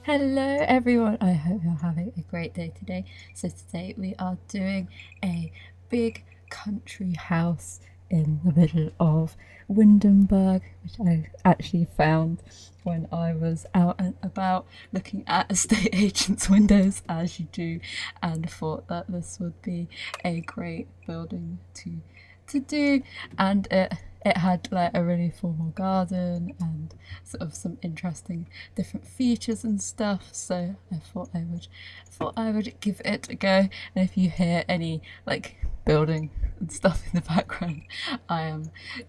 Hello everyone, I hope you're having a great day today. So today we are doing a big country house in the middle of Windenburg, which I actually found when I was out and about looking at estate agents' windows, as you do, and thought that this would be a great building to do. And it had like a really formal garden and sort of some interesting different features and stuff, so I thought I would give it a go. And if you hear any like building and stuff in the background, I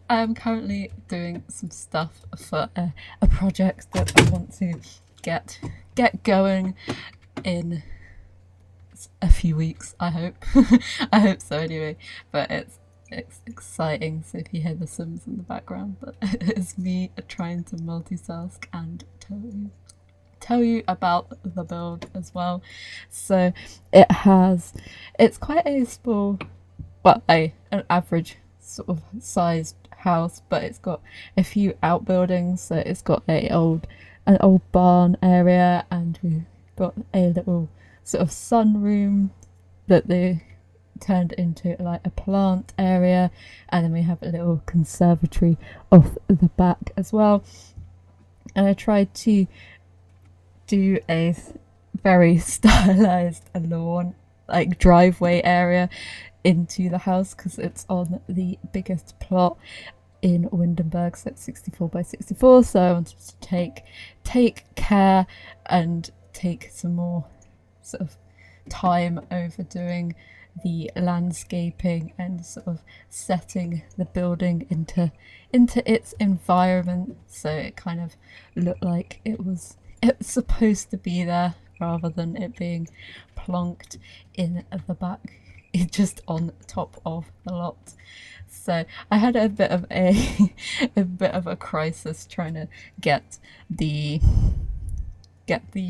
am currently doing some stuff for a project that I want to get going in a few weeks, I hope. I hope so anyway, but it's exciting. So if you hear the Sims in the background, but it's me trying to multitask and tell you about the build as well. So it's quite a small, well, an average sort of sized house, but it's got a few outbuildings. So it's got an old barn area, and we've got a little sort of sunroom that they turned into like a plant area, and then we have a little conservatory off the back as well. And I tried to do a very stylized lawn, like driveway area into the house, because it's on the biggest plot in Windenburg, so it's 64 by 64. So I wanted to take care and take some more sort of time over doing the landscaping and sort of setting the building into its environment, so it kind of looked like it's supposed to be there, rather than it being plonked in the back, just on top of the lot. So I had a bit of a crisis trying to get the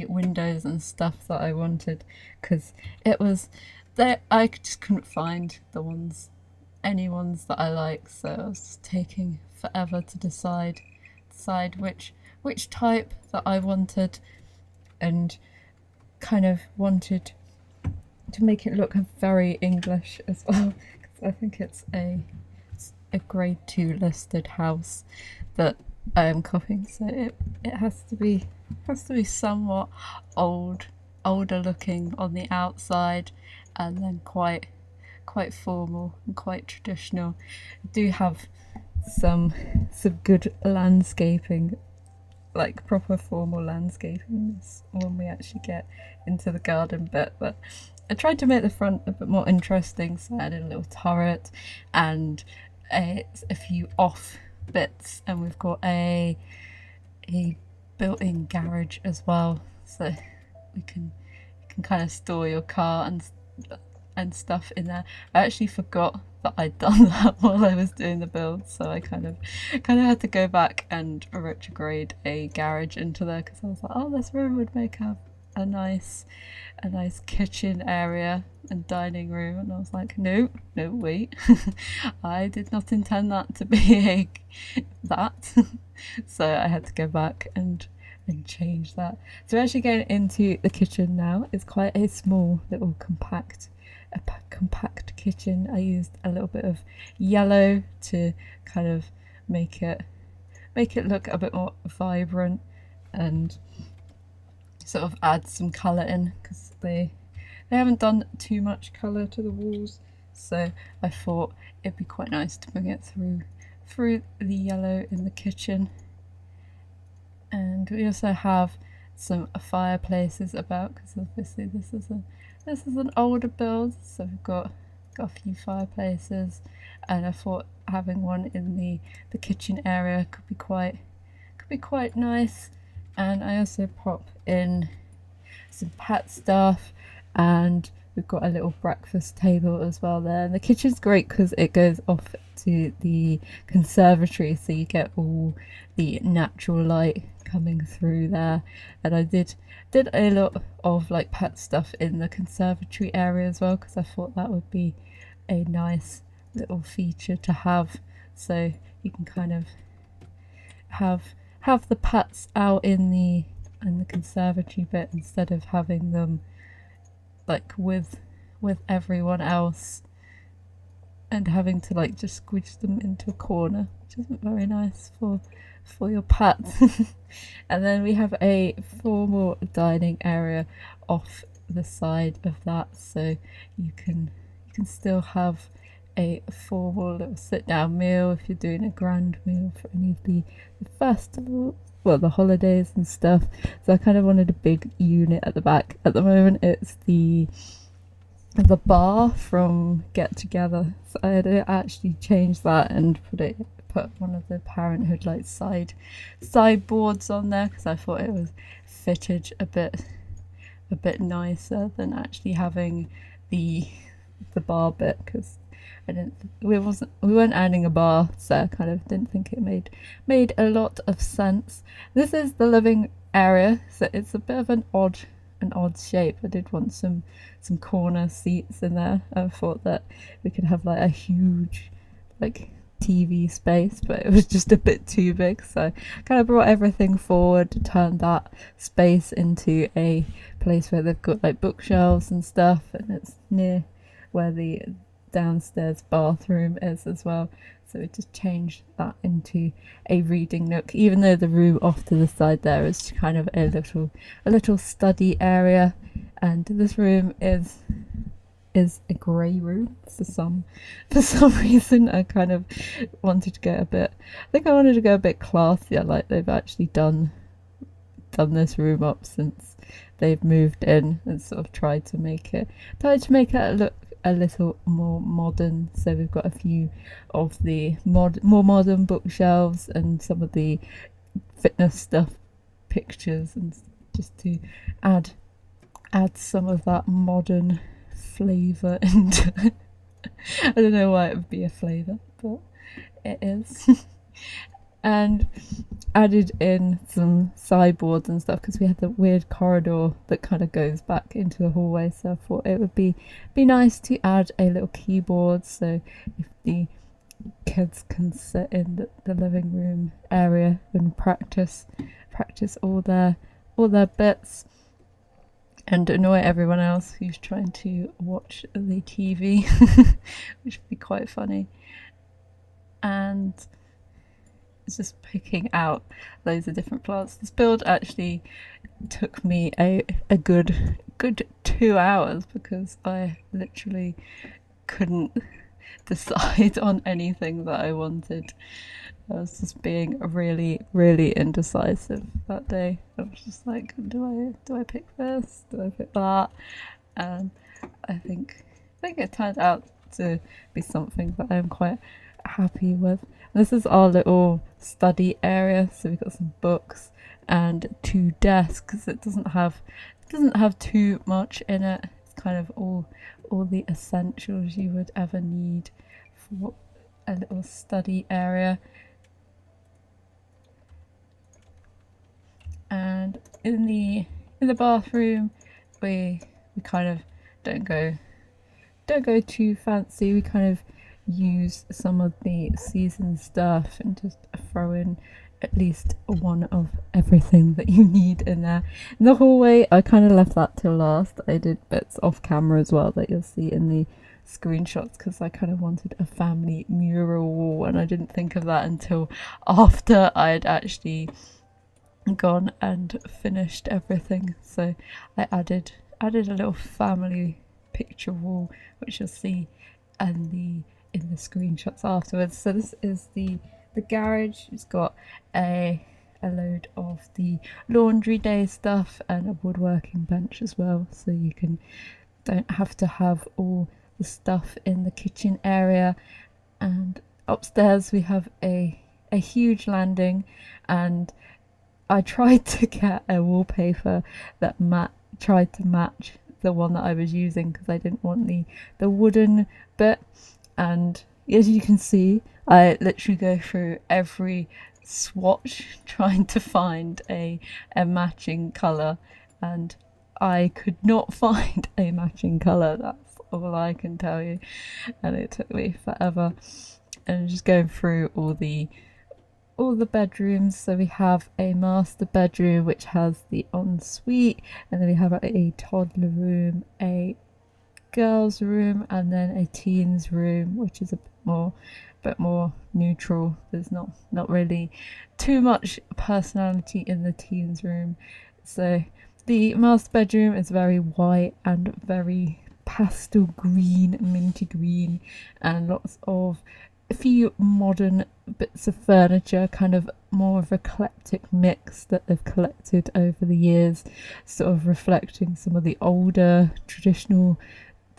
windows and stuff that I wanted, because it was there, I just couldn't find any ones that I like, so I was just taking forever to decide which type that I wanted, and kind of wanted to make it look very English as well, because I think it's a grade 2 listed house that I am copying, so it has to be somewhat older looking on the outside, and then quite formal and quite traditional. I do have some good landscaping, like proper formal landscaping, when we actually get into the garden bit, but I tried to make the front a bit more interesting, so I added a little turret and a few off bits, and we've got a built-in garage as well, so you can kind of store your car and stuff in there. I actually forgot that I'd done that while I was doing the build, so I kind of had to go back and retrograde a garage into there, because I was like, oh, this room would make a nice kitchen area and dining room, and I was like, no, wait, I did not intend that to be that. So I had to go back and change that. So we're actually going into the kitchen now. It's quite a small little compact kitchen. I used a little bit of yellow to kind of make it look a bit more vibrant, and sort of add some colour in, because they haven't done too much colour to the walls, so I thought it'd be quite nice to bring it through the yellow in the kitchen. And we also have some fireplaces about, because obviously this is an older build, so we've got a few fireplaces, and I thought having one in the kitchen area could be quite nice. And I also pop in some pet stuff, and we've got a little breakfast table as well there. And the kitchen's great because it goes off to the conservatory, so you get all the natural light coming through there. And I did a lot of like pet stuff in the conservatory area as well, because I thought that would be a nice little feature to have, so you can kind of have the pets out in and the conservatory bit, instead of having them like with everyone else and having to like just squish them into a corner, which isn't very nice for your pets. And then we have a formal dining area off the side of that, so you can still have a formal little sit down meal if you're doing a grand meal for any of the festivals, well, the holidays and stuff. So I kind of wanted a big unit at the back. At the moment it's the bar from Get Together, so I had to actually change that and put one of the Parenthood like sideboards on there, because I thought it was fitted a bit nicer than actually having the bar bit, because we weren't adding a bar, so I kind of didn't think it made a lot of sense. This is the living area, so it's a bit of an odd shape. I did want some corner seats in there. I thought that we could have like a huge like TV space, but it was just a bit too big, so I kind of brought everything forward to turn that space into a place where they've got like bookshelves and stuff, and it's near where the downstairs bathroom is as well, so we just changed that into a reading nook, even though the room off to the side there is kind of a little study area. And this room is a grey room for some reason. I kind of wanted to go a bit classier, like they've actually done this room up since they've moved in, and sort of tried to make it look a little more modern. So we've got a few of the more modern bookshelves and some of the fitness stuff, pictures, and just to add some of that modern flavour into it. I don't know why it would be a flavour, but it is. And added in some sideboards and stuff, because we had the weird corridor that kind of goes back into the hallway, so I thought it would be nice to add a little keyboard, so if the kids can sit in the living room area and practice all their bits and annoy everyone else who's trying to watch the TV, which would be quite funny. And it's just picking out loads of different plants. This build actually took me a good 2 hours, because I literally couldn't decide on anything that I wanted. I was just being really, really indecisive that day. I was just like, do I pick this? Do I pick that? And I think it turned out to be something that I'm quite happy with. This is our little study area, so we've got some books and 2 desks. It doesn't have too much in it. It's kind of all the essentials you would ever need for a little study area. And in the bathroom, we kind of don't go too fancy. We kind of use some of the seasoned stuff and just throw in at least one of everything that you need in there. In the hallway, I kind of left that till last. I did bits off camera as well that you'll see in the screenshots, because I kind of wanted a family mural wall, and I didn't think of that until after I had actually gone and finished everything. So I added a little family picture wall, which you'll see in the screenshots afterwards. So this is the garage. It's got a load of the laundry day stuff and a woodworking bench as well, so you don't have to have all the stuff in the kitchen area. And upstairs we have a huge landing, and I tried to get a wallpaper that tried to match the one that I was using, because I didn't want the wooden bit. And as you can see, I literally go through every swatch trying to find a matching colour, and I could not find a matching colour. That's all I can tell you, and it took me forever. And just going through all the all the bedrooms. So we have a master bedroom which has the ensuite, and then we have a toddler room, a girls room, and then a teens room, which is a bit more neutral. There's not really too much personality in the teens room. So the master bedroom is very white and very pastel green, minty green, and lots of a few modern bits of furniture, kind of more of a eclectic mix that they've collected over the years, sort of reflecting some of the older traditional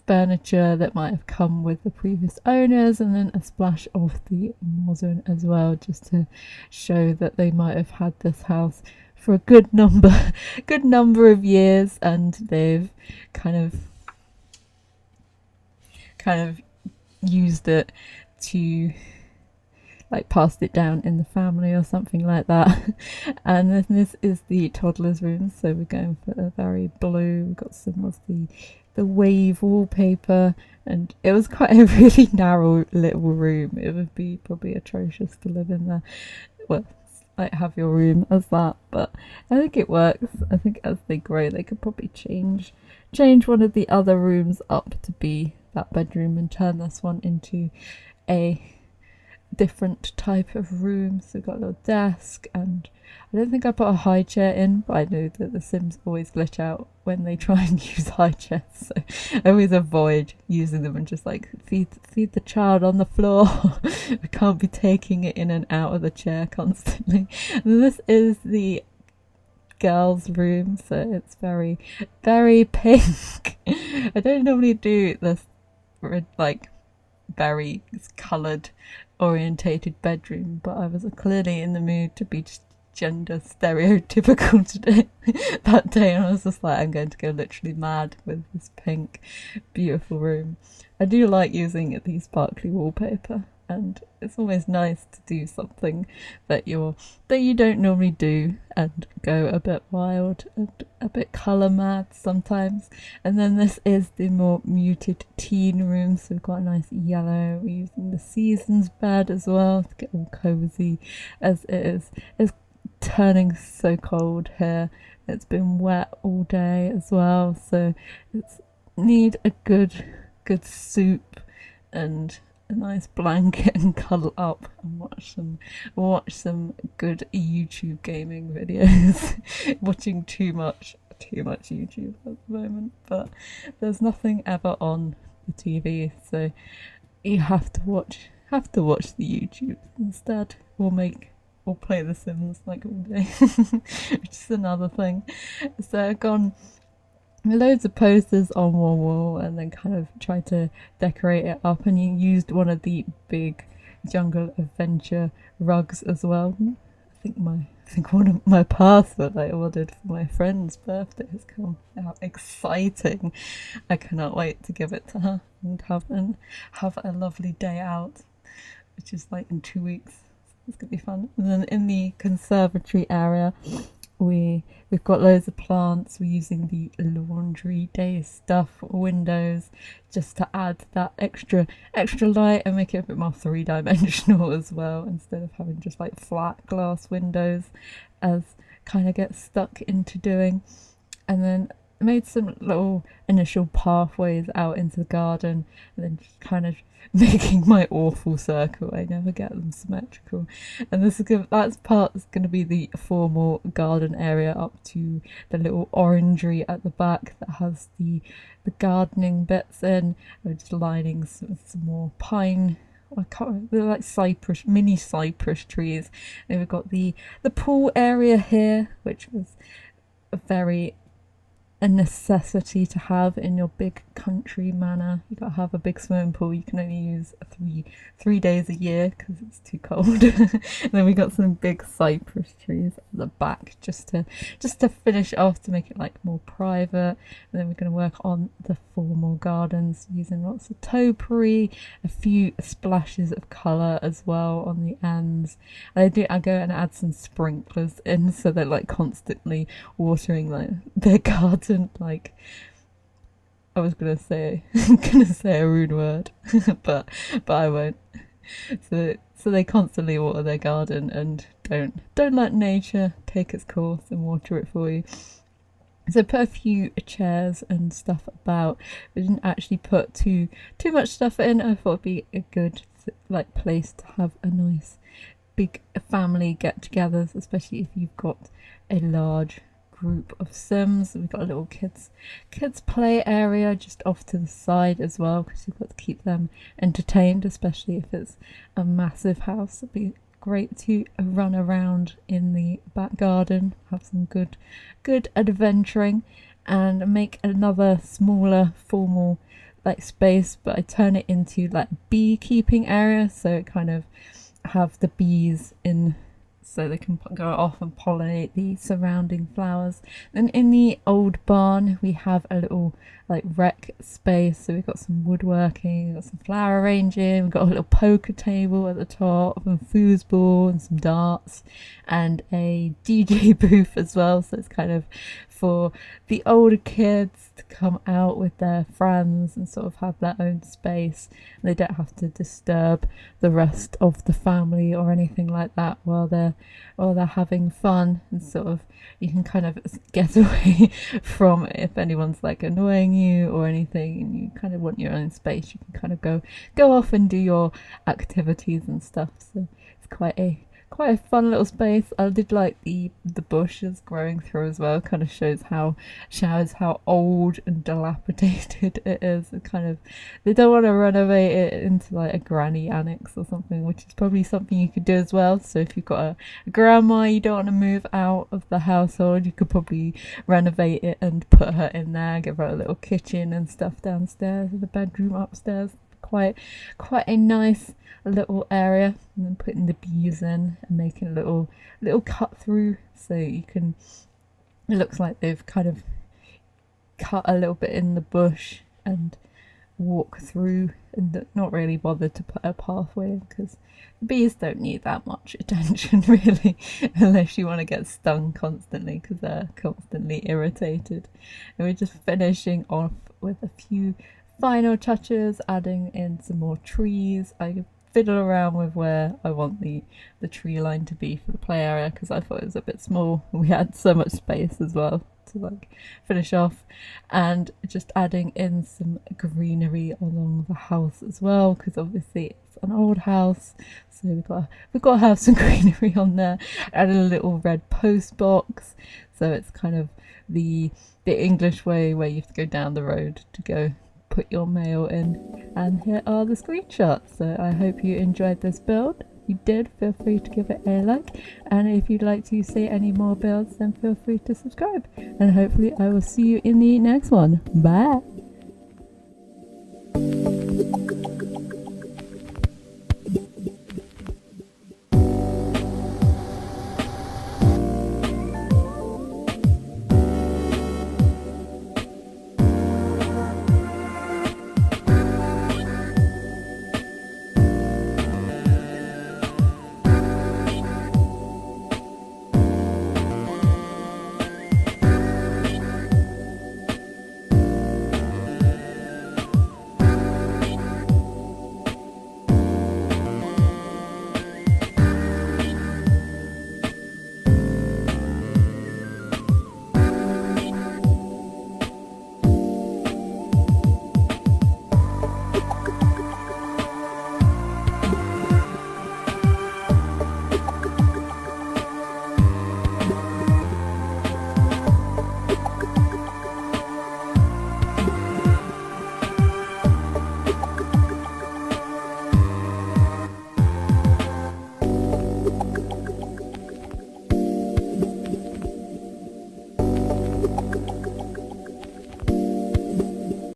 furniture that might have come with the previous owners, and then a splash of the modern as well, just to show that they might have had this house for a good number of years, and they've kind of used it to like passed it down in the family or something like that. And then this is the toddler's room, so we're going for a very blue. We've got some of the wave wallpaper, and it was quite a really narrow little room. It would be probably atrocious to live in there. Well, like have your room as that, but I think it works. I think as they grow they could probably change one of the other rooms up to be that bedroom and turn this one into a different type of room. So we've got a little desk, and I don't think I put a high chair in, but I know that the Sims always glitch out when they try and use high chairs, so I always avoid using them and just like feed the child on the floor. We can't be taking it in and out of the chair constantly. And this is the girls' room, so it's very, very pink. I don't normally do this like very coloured orientated bedroom, but I was clearly in the mood to be just gender stereotypical today that day, and I was just like, I'm going to go literally mad with this pink beautiful room. I do like using these sparkly wallpaper, and it's always nice to do something that you don't normally do and go a bit wild and a bit colour mad sometimes. And then this is the more muted teen room, so we've got a nice yellow. We're using the seasons bed as well to get all cozy, as it is. It's turning so cold here. It's been wet all day as well, so it's need a good soup and a nice blanket and cuddle up and watch some good YouTube gaming videos. Watching too much YouTube at the moment, but there's nothing ever on the TV, so you have to watch the YouTube instead, or play The Sims like all day, which is another thing. So I've gone loads of posters on one wall and then kind of tried to decorate it up, and you used one of the big jungle adventure rugs as well. I think one of my parcel I ordered for my friend's birthday has come out. Exciting. I cannot wait to give it to her and have a lovely day out, which is like in 2 weeks. It's gonna be fun. And then in the conservatory area, we've got loads of plants. We're using the laundry day stuff windows just to add that extra light and make it a bit more three-dimensional as well, instead of having just like flat glass windows as kind of get stuck into doing. And then made some little initial pathways out into the garden, and then just kind of making my awful circle. I never get them symmetrical. And this is that's going to be the formal garden area up to the little orangery at the back that has the gardening bits in. We're just lining some more pine. They're like mini cypress trees. And we've got the pool area here, which was a necessity to have in your big country manor. You gotta have a big swimming pool. You can only use three days a year because it's too cold. And then we got some big cypress trees at the back just to finish off, to make it like more private. And then we're going to work on the formal gardens using lots of topiary, a few splashes of colour as well on the ends. I go and add some sprinklers in, so they're like constantly watering like their garden. Like, I was gonna say a rude word, but I won't. So so they constantly water their garden and don't let nature take its course and water it for you. So put a few chairs and stuff about. We didn't actually put too much stuff in. I thought it'd be a good like place to have a nice big family get-togethers, especially if you've got a large group of Sims. We've got a little kids play area just off to the side as well, because you've got to keep them entertained, especially if it's a massive house. It'd be great to run around in the back garden, have some good adventuring, and make another smaller formal like space, but I turn it into like beekeeping area, so it kind of have the bees in, so they can go off and pollinate the surrounding flowers. And in the old barn we have a little like rec space, so we've got some woodworking, we've got some flower arranging, we've got a little poker table at the top and foosball and some darts and a DJ booth as well, so it's kind of for the older kids to come out with their friends and sort of have their own space. They don't have to disturb the rest of the family or anything like that while they're having fun, and sort of you can kind of get away from if anyone's like annoying you or anything, and you kind of want your own space. You can kind of go off and do your activities and stuff. So it's quite a fun little space. I did like the bushes growing through as well. Kind of shows how old and dilapidated it is. It kind of, they don't want to renovate it into like a granny annex or something, which is probably something you could do as well. So if you've got a grandma you don't want to move out of the household, you could probably renovate it and put her in there, give her a little kitchen and stuff downstairs and a bedroom upstairs. Quite a nice little area. And then putting the bees in and making a little cut through, so you can, it looks like they've kind of cut a little bit in the bush and walk through, and not really bothered to put a pathway in, because the bees don't need that much attention really, unless you want to get stung constantly, because they're constantly irritated. And we're just finishing off with a few final touches, adding in some more trees. I fiddle around with where I want the tree line to be for the play area, because I thought it was a bit small. We had so much space as well to like finish off, and just adding in some greenery along the house as well, because obviously it's an old house, so we've got to have some greenery on there. Added a little red post box, so it's kind of the English way where you have to go down the road to go put your mail in. And here are the screenshots. So I hope you enjoyed this build. If you did, feel free to give it a like, and if you'd like to see any more builds, then feel free to subscribe, and hopefully I will see you in the next one. Bye.